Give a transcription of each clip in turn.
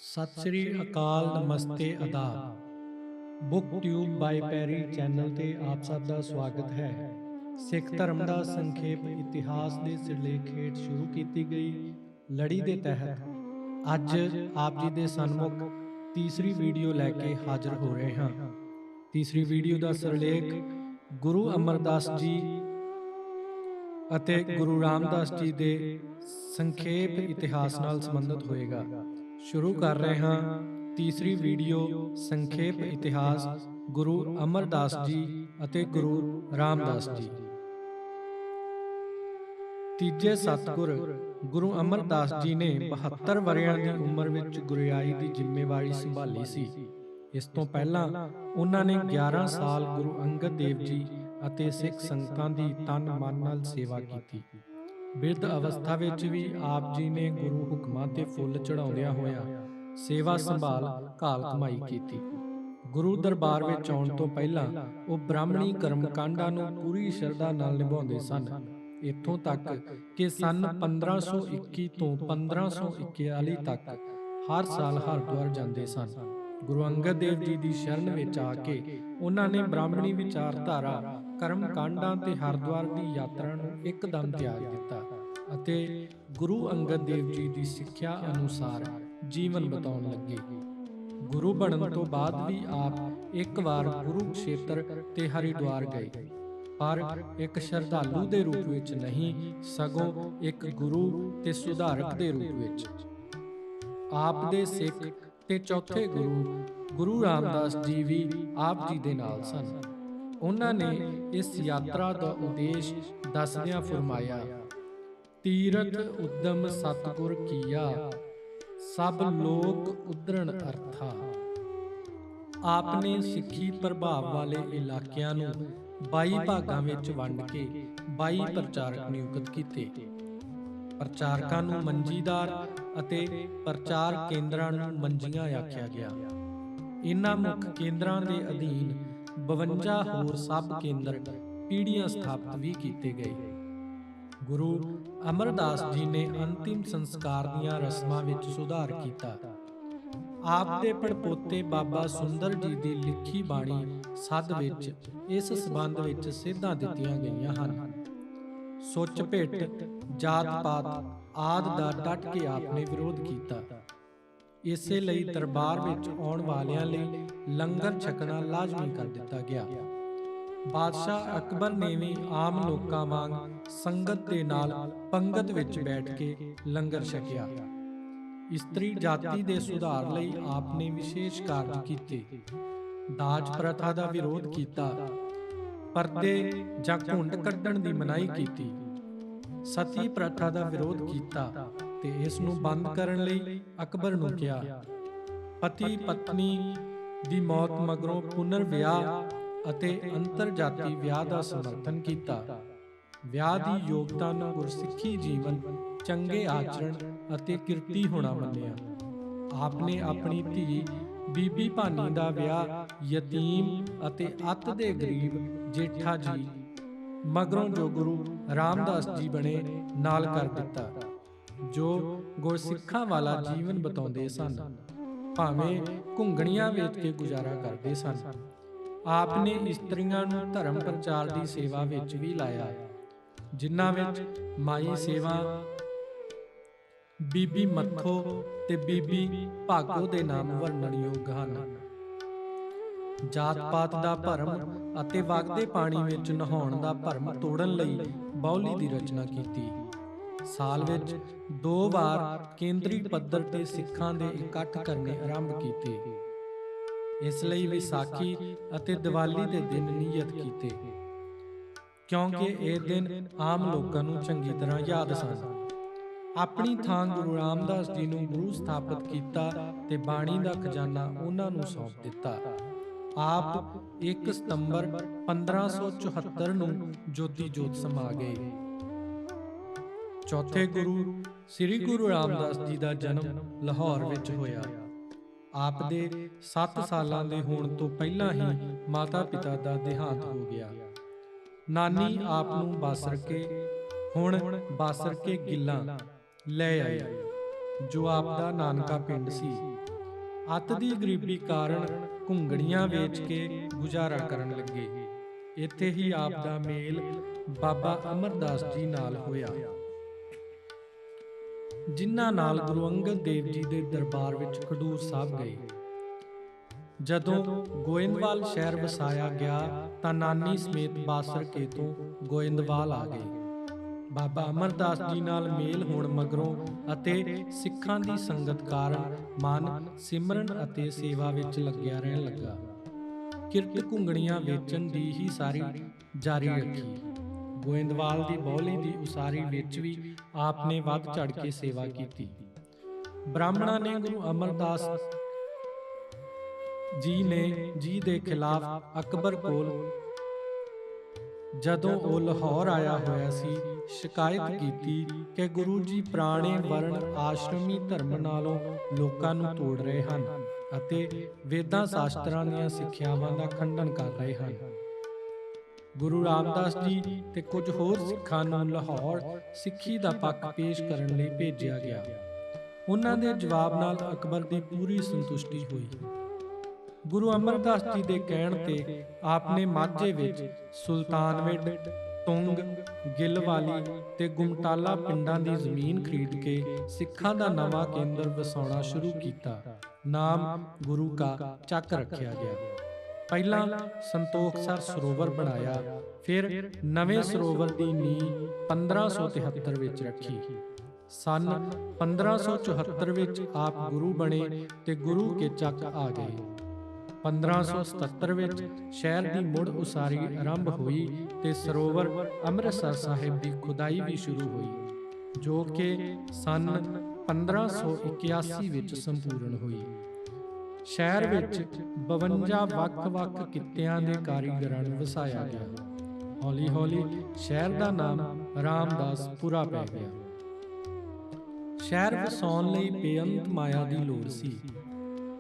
ਸਤਿ ਸ੍ਰੀ ਅਕਾਲ, ਨਮਸਤੇ, ਆਦਾਬ। Book tube ਬਾਈ ਪੈਰੀ channel ਤੇ ਆਪ ਸਭ ਦਾ ਸਵਾਗਤ ਹੈ। ਸਿੱਖ ਧਰਮ ਦਾ ਸੰਖੇਪ ਇਤਿਹਾਸ ਦੇ ਸਿਰਲੇਖ ਹੇਠ ਸ਼ੁਰੂ ਕੀਤੀ ਗਈ ਲੜੀ ਦੇ ਤਹਿਤ ਅੱਜ ਆਪ ਜੀ ਦੇ ਸਨਮੁਖ ਤੀਸਰੀ ਵੀਡੀਓ ਲੈ ਕੇ ਹਾਜ਼ਰ ਹੋ ਰਹੇ ਹਾਂ। ਤੀਸਰੀ ਵੀਡੀਓ ਦਾ ਸਿਰਲੇਖ ਗੁਰੂ ਅਮਰਦਾਸ ਜੀ ਅਤੇ ਗੁਰੂ ਰਾਮਦਾਸ ਜੀ ਦੇ ਸੰਖੇਪ ਇਤਿਹਾਸ ਨਾਲ ਸੰਬੰਧਿਤ ਹੋਏਗਾ। ਸ਼ੁਰੂ ਕਰ ਰਹੇ ਹਾਂ ਤੀਸਰੀ ਵੀਡੀਓ ਸੰਖੇਪ ਇਤਿਹਾਸ ਗੁਰੂ ਅਮਰਦਾਸ ਜੀ ਅਤੇ ਗੁਰੂ ਰਾਮਦਾਸ ਜੀ। ਤੀਜੇ ਸਤਿਗੁਰ ਗੁਰੂ ਅਮਰਦਾਸ ਜੀ ਨੇ 72 ਵਰ੍ਹਿਆਂ ਦੀ ਉਮਰ ਵਿੱਚ ਗੁਰਿਆਈ ਦੀ ਜ਼ਿੰਮੇਵਾਰੀ ਸੰਭਾਲੀ ਸੀ। ਇਸ ਤੋਂ ਪਹਿਲਾਂ ਉਹਨਾਂ ਨੇ 11 ਸਾਲ ਗੁਰੂ ਅੰਗਦ ਦੇਵ ਜੀ ਅਤੇ ਸਿੱਖ ਸੰਗਤਾਂ ਦੀ ਤਨ ਮਨ ਨਾਲ ਸੇਵਾ ਕੀਤੀ। ਬਿਰਧ ਅਵਸਥਾ ਵਿੱਚ ਵੀ ਆਪ ਜੀ ਨੇ ਗੁਰੂ ਹੁਕਮਾਂ ਤੇ ਫੁੱਲ ਚੜਾਉਂਦਿਆਂ ਹੋਇਆਂ ਸੇਵਾ ਸੰਭਾਲ ਘਾਲ ਕਮਾਈ ਕੀਤੀ। ਗੁਰੂ ਦਰਬਾਰ ਵਿੱਚ ਆਉਣ ਤੋਂ ਪਹਿਲਾਂ ਉਹ ਬ੍ਰਾਹਮਣੀ ਕਰਮਕਾਂਡਾਂ ਨੂੰ ਪੂਰੀ ਸ਼ਰਧਾ ਨਾਲ ਨਿਭਾਉਂਦੇ ਸਨ। ਇੱਥੋਂ ਤੱਕ ਕਿ ਸੰਨ 1521 ਤੋਂ 1541 ਤੱਕ ਹਰ ਸਾਲ ਹਰਿਦੁਆਰ ਜਾਂਦੇ ਸਨ। ਗੁਰੂ ਅੰਗਦ ਦੇਵ ਜੀ ਦੀ ਸ਼ਰਨ ਵਿੱਚ ਆ ਕੇ ਉਹਨਾਂ ਨੇ ਬ੍ਰਾਹਮਣੀ ਵਿਚਾਰਧਾਰਾ, ਕਰਮ ਕਾਂਡਾਂ ਤੇ ਹਰਿਦੁਆਰ ਦੀ ਯਾਤਰਾ ਨੂੰ ਇੱਕਦਮ ਤਿਆਗ ਦਿੱਤਾ ਅਤੇ ਗੁਰੂ ਅੰਗਦ ਦੇਵ ਜੀ ਦੀ ਸਿੱਖਿਆ ਅਨੁਸਾਰ ਜੀਵਨ ਬਿਤਾਉਣ ਲੱਗੇ। ਗੁਰੂ ਬਣਨ ਤੋਂ ਬਾਅਦ ਵੀ ਆਪ ਇੱਕ ਵਾਰ ਕੁਰੂਕਸ਼ੇਤਰ ਤੇ ਹਰਿਦੁਆਰ ਗਏ, ਪਰ ਇੱਕ ਸ਼ਰਧਾਲੂ ਦੇ ਰੂਪ ਵਿੱਚ ਨਹੀਂ, ਸਗੋਂ ਇੱਕ ਗੁਰੂ ਤੇ ਸੁਧਾਰਕ ਦੇ ਰੂਪ ਵਿੱਚ। ਆਪ ਦੇ ਸਿੱਖ ਤੇ ਚੌਥੇ ਗੁਰੂ ਗੁਰੂ ਰਾਮਦਾਸ ਜੀ ਵੀ ਆਪ ਜੀ ਦੇ ਨਾਲ ਸਨ। ਉਹਨਾਂ ਨੇ ਇਸ ਯਾਤਰਾ ਦਾ ਉਦੇਸ਼ ਦੱਸਦਿਆਂ ਫਰਮਾਇਆ, ਤੀਰਥ ਉਦਮ ਸਤਿਗੁਰ ਕੀਆ, ਸਭ ਲੋਕ ਉਦਰਣ ਅਰਥਾ। ਆਪ ਨੇ ਸਿੱਖੀ ਪ੍ਰਭਾਵ ਵਾਲੇ ਇਲਾਕਿਆਂ ਨੂੰ 22 ਭਾਗਾਂ ਵਿੱਚ ਵੰਡ ਕੇ 22 ਪ੍ਰਚਾਰਕ ਨਿਯੁਕਤ ਕੀਤੇ। ਪ੍ਰਚਾਰਕਾਂ ਨੂੰ ਮੰਜੀਦਾਰ ਅਤੇ ਪ੍ਰਚਾਰ ਕੇਂਦਰਾਂ ਨੂੰ ਮੰਜੀਆਂ ਆਖਿਆ ਗਿਆ। ਇਨ੍ਹਾਂ ਮੁੱਖ ਕੇਂਦਰਾਂ ਦੇ ਅਧੀਨ 52 ਹੋਰ ਸਬ ਕੇਂਦਰ ਪੀੜ੍ਹੀਆਂ ਸਥਾਪਿਤ ਵੀ ਕੀਤੇ ਗਏ। ਗੁਰੂ ਅਮਰਦਾਸ ਜੀ ਨੇ ਅੰਤਿਮ ਸੰਸਕਾਰ ਦੀਆਂ ਰਸਮਾਂ ਵਿੱਚ ਸੁਧਾਰ ਕੀਤਾ। ਆਪ ਦੇ ਪੜਪੋਤੇ ਬਾਬਾ ਸੁੰਦਰ ਜੀ ਦੀ ਲਿਖੀ ਬਾਣੀ ਸੱਧ ਵਿੱਚ ਇਸ ਸਬੰਧ ਵਿੱਚ ਸੇਧਾਂ ਦਿੱਤੀਆਂ ਗਈਆਂ ਹਨ। ਸੁੱਚ ਭਿੱਟ, ਜਾਤ ਪਾਤ ਆਦਿ ਦਾ ਡਟ ਕੇ ਆਪ ਨੇ ਵਿਰੋਧ ਕੀਤਾ। ਇਸੇ ਲਈ ਦਰਬਾਰ ਵਿੱਚ ਆਉਣ ਵਾਲਿਆਂ ਲਈ ਲੰਗਰ ਛਕਣਾ ਲਾਜ਼ਮੀ ਕਰ ਦਿੱਤਾ ਗਿਆ। ਬਾਦਸ਼ਾਹ ਅਕਬਰ ਨੇ ਵੀ ਆਮ ਲੋਕਾਂ ਵਾਂਗ ਸੰਗਤ ਦੇ ਨਾਲ ਪੰਗਤ ਵਿੱਚ ਬੈਠ ਕੇ ਲੰਗਰ ਛਕਿਆ। ਇਸਤਰੀ ਜਾਤੀ ਦੇ ਸੁਧਾਰ ਲਈ ਆਪ ਨੇ ਵਿਸ਼ੇਸ਼ ਕਾਰਜ ਕੀਤੇ। ਦਾਜ ਪ੍ਰਥਾ ਦਾ ਵਿਰੋਧ ਕੀਤਾ, ਪਰਦੇ ਜਾਂ ਘੁੰਡ ਕੱਢਣ ਦੀ ਮਨਾਹੀ ਕੀਤੀ, ਸਤੀ ਪ੍ਰਥਾ ਦਾ ਵਿਰੋਧ ਕੀਤਾ ਤੇ ਇਸ ਨੂੰ ਬੰਦ ਕਰਨ ਲਈ ਅਕਬਰ ਨੂੰ ਕਿਹਾ। ਪਤੀ ਪਤਨੀ ਦੀ ਮੌਤ ਮਗਰੋਂ ਪੁਨਰ ਵਿਆਹ ਅਤੇ ਅੰਤਰ ਜਾਤੀ ਵਿਆਹ ਦਾ ਸਮਰਥਨ ਕੀਤਾ। ਵਿਆਹ ਦੀ ਯੋਗਤਾ ਨੂੰ ਗੁਰਸਿੱਖੀ ਜੀਵਨ, ਚੰਗੇ ਆਚਰਣ ਅਤੇ ਕਿਰਤੀ ਹੋਣਾ ਮੰਨਿਆ। ਆਪ ਨੇ ਆਪਣੀ ਧੀ ਬੀਬੀ ਭਾਨੀ ਦਾ ਵਿਆਹ ਯਤੀਮ ਅਤੇ ਅੱਤ ਦੇ ਗਰੀਬ ਜੇਠਾ ਜੀ, ਮਗਰੋਂ ਜੋ ਗੁਰੂ ਰਾਮਦਾਸ ਜੀ ਬਣੇ, ਨਾਲ ਕਰ ਦਿੱਤਾ, ਜੋ ਗੁਰਸਿੱਖਾਂ ਵਾਲਾ ਜੀਵਨ ਬਿਤਾਉਂਦੇ ਸਨ, ਭਾਵੇਂ ਘੁੰਗਣੀਆਂ ਵੇਚ ਕੇ ਗੁਜ਼ਾਰਾ ਕਰਦੇ ਸਨ। ਆਪ ਨੇ ਇਸਤਰੀਆਂ ਨੂੰ ਧਰਮ ਪ੍ਰਚਾਰ ਦੀ ਸੇਵਾ ਵਿੱਚ ਵੀ ਲਾਇਆ, ਜਿਨ੍ਹਾਂ ਵਿੱਚ ਮਾਈ ਸੇਵਾ, ਬੀਬੀ ਮੱਥੋ ਤੇ ਬੀਬੀ ਭਾਗੋ ਦੇ ਨਾਮ ਵਰਣਨਯੋਗ ਹਨ। ਜਾਤ ਪਾਤ ਦਾ ਭਰਮ ਅਤੇ ਵਗਦੇ ਪਾਣੀ ਵਿੱਚ ਨਹਾਉਣ ਦਾ ਭਰਮ ਤੋੜਨ ਲਈ ਬਾਉਲੀ ਦੀ ਰਚਨਾ ਕੀਤੀ। ਸਾਲ ਵਿੱਚ 2 ਵਾਰ ਕੇਂਦਰੀ ਪੱਧਰ ਤੇ ਸਿੱਖਾਂ ਦੇ ਇਕੱਠ ਕਰਨੇ ਆਰੰਭ ਕੀਤੇ। ਇਸ ਲਈ ਵਿਸਾਖੀ ਅਤੇ ਦੀਵਾਲੀ ਦੇ ਦਿਨ ਨਿਯਤ ਕੀਤੇ, ਕਿਉਂਕਿ ਇਹ ਦਿਨ ਆਮ ਲੋਕਾਂ ਨੂੰ ਚੰਗੀ ਤਰ੍ਹਾਂ ਯਾਦ ਸਨ। ਆਪਣੀ ਥਾਂ ਗੁਰੂ ਰਾਮਦਾਸ ਜੀ ਨੂੰ ਗੁਰੂ ਸਥਾਪਿਤ ਕੀਤਾ ਤੇ ਬਾਣੀ ਦਾ ਖਜ਼ਾਨਾ ਉਹਨਾਂ ਨੂੰ ਸੌਂਪ ਦਿੱਤਾ। ਆਪ 1 ਸਤੰਬਰ 1574 ਨੂੰ ਜੋਤੀ ਜੋਤ ਸਮਾ ਗਏ। ਚੌਥੇ ਗੁਰੂ ਸ੍ਰੀ ਗੁਰੂ ਰਾਮਦਾਸ ਜੀ ਦਾ ਜਨਮ ਲਾਹੌਰ ਵਿੱਚ ਹੋਇਆ। ਆਪ ਦੇ 7 ਸਾਲਾਂ ਦੇ ਹੋਣ ਤੋਂ ਪਹਿਲਾਂ ਹੀ ਮਾਤਾ ਪਿਤਾ ਦਾ ਦੇਹਾਂਤ ਹੋ ਗਿਆ। ਨਾਨੀ ਆਪ ਨੂੰ ਬਾਸਰਕੇ, ਹੁਣ ਬਾਸਰਕੇ ਗਿੱਲਾਂ, ਲੈ ਆਈ, ਜੋ ਆਪ ਦਾ ਨਾਨਕਾ ਪਿੰਡ ਸੀ। ਅੱਤ ਦੀ ਗਰੀਬੀ ਕਾਰਨ ਘੁੰਗਣੀਆਂ ਵੇਚ ਕੇ ਗੁਜ਼ਾਰਾ ਕਰਨ ਲੱਗੇ। ਇੱਥੇ ਹੀ ਆਪ ਦਾ ਮੇਲ ਬਾਬਾ ਅਮਰਦਾਸ ਜੀ ਨਾਲ ਹੋਇਆ, ਜਿਨ੍ਹਾਂ ਨਾਲ ਗੁਰੂ ਅੰਗਦ ਦੇਵ ਜੀ ਦੇ ਦਰਬਾਰ ਵਿੱਚ ਖਡੂਰ ਸਾਹਿਬ ਗਏ। ਜਦੋਂ ਗੋਇੰਦਵਾਲ ਸ਼ਹਿਰ ਵਸਾਇਆ ਗਿਆ ਤਾਂ ਨਾਨੀ ਸਮੇਤ ਬਾਸਰਕੇ ਤੋਂ ਗੋਇੰਦਵਾਲ ਆ ਗਏ। ਬਾਬਾ ਅਮਰਦਾਸ ਜੀ ਨਾਲ ਮੇਲ ਹੋਣ ਮਗਰੋਂ ਅਤੇ ਸਿੱਖਾਂ ਦੀ ਸੰਗਤ ਕਾਰਨ ਮਨ ਸਿਮਰਨ ਅਤੇ ਸੇਵਾ ਵਿੱਚ ਲੱਗਿਆ ਰਹਿਣ ਲੱਗਾ। ਕਿਰਤ ਘੁੰਗਣੀਆਂ ਵੇਚਣ ਦੀ ਹੀ ਸਾਰੀ ਜਾਰੀ ਰੱਖੀ। ਗੋਇੰਦਵਾਲ ਦੀ ਬੌਲੀ ਦੀ ਉਸਾਰੀ ਵਿੱਚ ਵੀ ਆਪ ਨੇ ਵੱਧ ਚੜ੍ਹ ਕੇ ਸੇਵਾ ਕੀਤੀ। ਬ੍ਰਾਹਮਣਾਂ ਨੇ ਗੁਰੂ ਅਮਰਦਾਸ ਜੀ ਦੇ ਖਿਲਾਫ ਅਕਬਰ ਕੋਲ ਜਦੋਂ ਉਹ ਲਾਹੌਰ ਆਇਆ ਹੋਇਆ ਸੀ ਸ਼ਿਕਾਇਤ ਕੀਤੀ ਕਿ ਗੁਰੂ ਜੀ ਪੁਰਾਣੇ ਵਰਣ ਆਸ਼ਰਮੀ ਧਰਮ ਨਾਲੋਂ ਲੋਕਾਂ ਨੂੰ ਤੋੜ ਰਹੇ ਹਨ ਅਤੇ ਵੇਦਾਂ ਸ਼ਾਸਤਰਾਂ ਦੀਆਂ ਸਿੱਖਿਆਵਾਂ ਦਾ ਖੰਡਨ ਕਰ ਰਹੇ ਹਨ। ਗੁਰੂ ਰਾਮਦਾਸ ਜੀ ਤੇ ਕੁਝ ਹੋਰ ਸਿੱਖਾਂ ਨੂੰ ਲਾਹੌਰ ਸਿੱਖੀ ਦਾ ਪੱਖ ਪੇਸ਼ ਕਰਨ ਲਈ ਭੇਜਿਆ ਗਿਆ। ਉਹਨਾਂ ਦੇ ਜਵਾਬ ਨਾਲ ਅਕਬਰ ਦੀ ਪੂਰੀ ਸੰਤੁਸ਼ਟੀ ਹੋਈ। ਗੁਰੂ ਅਮਰਦਾਸ ਜੀ ਦੇ ਕਹਿਣ ਤੇ ਆਪ ਨੇ ਮਾਝੇ ਵਿੱਚ ਸੁਲਤਾਨਵਿੰਡ, ਤੁੰਗ, ਗਿੱਲਵਾਲੀ ਤੇ ਗੁਮਟਾਲਾ ਪਿੰਡਾਂ ਦੀ ਜ਼ਮੀਨ ਖਰੀਦ ਕੇ ਸਿੱਖਾਂ ਦਾ ਨਵਾਂ ਕੇਂਦਰ ਵਸਾਉਣਾ ਸ਼ੁਰੂ ਕੀਤਾ। ਨਾਮ ਗੁਰੂ ਕਾ ਚੱਕ ਰੱਖਿਆ ਗਿਆ। ਪਹਿਲਾਂ ਸੰਤੋਖਸਰ ਸਰੋਵਰ ਬਣਾਇਆ, ਫਿਰ ਨਵੇਂ ਸਰੋਵਰ ਦੀ ਨੀਂਹ 1573 ਵਿੱਚ ਰੱਖੀ। ਸੰਨ 1574 ਵਿੱਚ ਆਪ ਗੁਰੂ ਬਣੇ ਤੇ ਗੁਰੂ ਕੇ ਚੱਕ ਆ ਗਏ। 1577 ਵਿੱਚ ਸ਼ਹਿਰ ਦੀ ਮੁੜ ਉਸਾਰੀ ਆਰੰਭ ਹੋਈ ਤੇ ਸਰੋਵਰ ਅੰਮ੍ਰਿਤਸਰ ਸਾਹਿਬ ਦੀ ਖੁਦਾਈ ਵੀ ਸ਼ੁਰੂ ਹੋਈ, ਜੋ ਕਿ ਸੰਨ 1581 ਵਿੱਚ ਸੰਪੂਰਨ ਹੋਈ। ਸ਼ਹਿਰ ਵਿੱਚ 52 ਵੱਖ-ਵੱਖ ਕਿੱਤਿਆਂ ਦੇ ਕਾਰੀਗਰਾਂ ਨੂੰ ਵਸਾਇਆ ਗਿਆ। ਹੌਲੀ-ਹੌਲੀ ਸ਼ਹਿਰ ਦਾ ਨਾਮ ਰਾਮਦਾਸਪੁਰਾ ਪੈ ਗਿਆ। ਸ਼ਹਿਰ ਵਸਾਉਣ ਲਈ ਬੇਅੰਤ ਮਾਇਆ ਦੀ ਲੋੜ ਸੀ।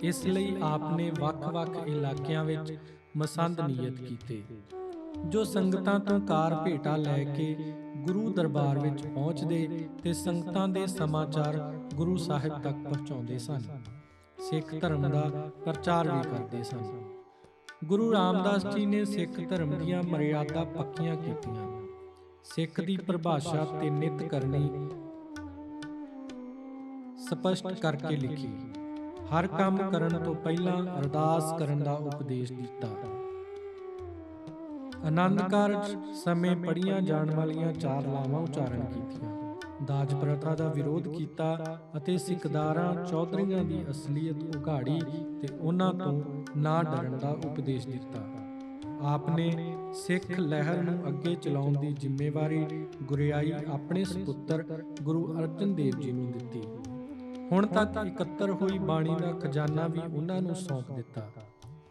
ਇਸ ਲਈ ਆਪ ਨੇ ਵੱਖ-ਵੱਖ ਇਲਾਕਿਆਂ ਵਿੱਚ ਮਸੰਦ ਨਿਯਤ ਕੀਤੇ, ਜੋ ਸੰਗਤਾਂ ਤੋਂ ਕਾਰ ਭੇਟਾ ਲੈ ਕੇ ਗੁਰੂ ਦਰਬਾਰ ਵਿੱਚ ਪਹੁੰਚਦੇ ਤੇ ਸੰਗਤਾਂ ਦੇ ਸਮਾਚਾਰ ਗੁਰੂ ਸਾਹਿਬ ਤੱਕ ਪਹੁੰਚਾਉਂਦੇ ਸਨ। ਸਿੱਖ ਧਰਮ ਦਾ ਪ੍ਰਚਾਰ ਵੀ ਕਰਦੇ ਸਨ। ਗੁਰੂ ਰਾਮਦਾਸ ਜੀ ਨੇ ਸਿੱਖ ਧਰਮ ਦੀਆਂ ਮਰਿਆਦਾ ਪੱਕੀਆਂ ਕੀਤੀਆਂ। ਸਿੱਖ ਦੀ ਪਰਿਭਾਸ਼ਾ ਤੇ ਨਿਤ ਕਰਨੀ ਸਪਸ਼ਟ ਕਰਕੇ ਲਿਖੀ। ਹਰ ਕੰਮ ਕਰਨ ਤੋਂ ਪਹਿਲਾਂ ਅਰਦਾਸ ਕਰਨ ਦਾ ਉਪਦੇਸ਼ ਦਿੱਤਾ। ਆਨੰਦ ਕਾਰਜ ਸਮੇਂ ਪੜ੍ਹੀਆਂ ਜਾਣ ਵਾਲੀਆਂ 4 ਲਾਵਾਂ ਉਚਾਰਨ ਕੀਤੀਆਂ। ਦਾਜ ਪ੍ਰਥਾ ਦਾ ਵਿਰੋਧ ਕੀਤਾ ਅਤੇ ਸਿੱਖਦਾਰਾਂ ਚੌਧਰੀਆਂ ਦੀ ਅਸਲੀਅਤ ਉਘਾੜੀ ਤੇ ਉਹਨਾਂ ਤੋਂ ਨਾ ਡਰਨ ਦਾ ਉਪਦੇਸ਼ ਦਿੱਤਾ। ਆਪ ਨੇ ਸਿੱਖ ਲਹਿਰ ਨੂੰ ਅੱਗੇ ਚਲਾਉਣ ਦੀ ਜ਼ਿੰਮੇਵਾਰੀ ਗੁਰਿਆਈ ਆਪਣੇ ਸੁਪੁੱਤਰ ਗੁਰੂ ਅਰਜਨ ਦੇਵ ਜੀ ਨੂੰ ਦਿੱਤੀ। ਹੁਣ ਤੱਕ ਇਕੱਤਰ ਹੋਈ ਬਾਣੀ ਦਾ ਖਜ਼ਾਨਾ ਵੀ ਉਹਨਾਂ ਨੂੰ ਸੌਂਪ ਦਿੱਤਾ।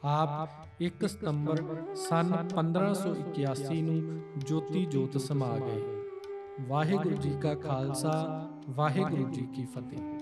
ਆਪ 1 ਸਤੰਬਰ ਸੰਨ 1581 ਨੂੰ ਜੋਤੀ ਜੋਤ ਸਮਾ ਗਏ। ਵਾਹਿਗੁਰੂ ਜੀ ਕਾ ਖਾਲਸਾ, ਵਾਹਿਗੁਰੂ ਜੀ ਕੀ ਫਤਿਹ।